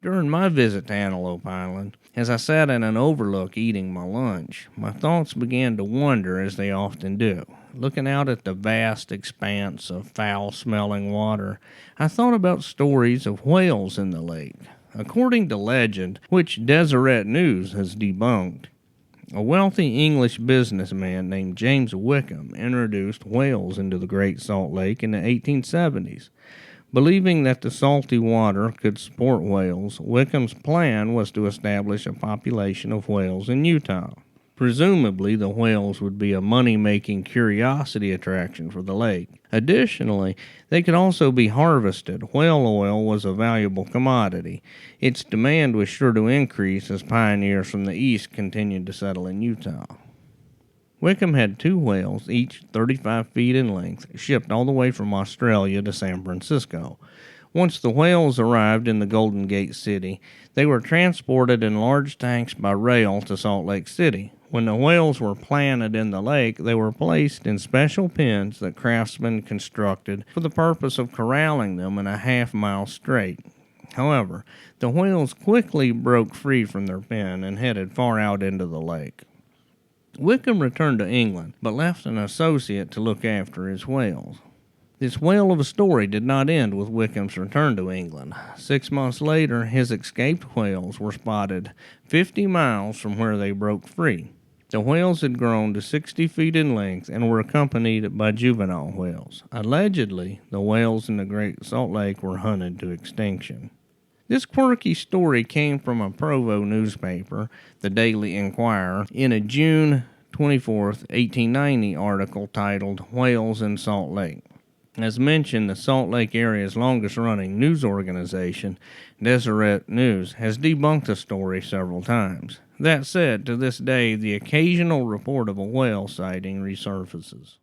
During my visit to Antelope Island, as I sat in an overlook eating my lunch, my thoughts began to wander as they often do. Looking out at the vast expanse of foul-smelling water, I thought about stories of whales in the lake. According to legend, which Deseret News has debunked, a wealthy English businessman named James Wickham introduced whales into the Great Salt Lake in the 1870s. Believing that the salty water could support whales, Wickham's plan was to establish a population of whales in Utah. Presumably, the whales would be a money-making curiosity attraction for the lake. Additionally, they could also be harvested. Whale oil was a valuable commodity. Its demand was sure to increase as pioneers from the east continued to settle in Utah. Wickham had 2 whales, each 35 feet in length, shipped all the way from Australia to San Francisco. Once the whales arrived in the Golden Gate City, they were transported in large tanks by rail to Salt Lake City. When the whales were planted in the lake, they were placed in special pens that craftsmen constructed for the purpose of corralling them in a half-mile straight. However, the whales quickly broke free from their pen and headed far out into the lake. Wickham returned to England, but left an associate to look after his whales. This whale of a story did not end with Wickham's return to England. 6 months later, his escaped whales were spotted 50 miles from where they broke free. The whales had grown to 60 feet in length and were accompanied by juvenile whales. Allegedly, the whales in the Great Salt Lake were hunted to extinction. This quirky story came from a Provo newspaper, the Daily Enquirer, in a June 24, 1890 article titled Whales in Salt Lake. As mentioned, the Salt Lake area's longest-running news organization, Deseret News, has debunked the story several times. That said, to this day, the occasional report of a whale sighting resurfaces.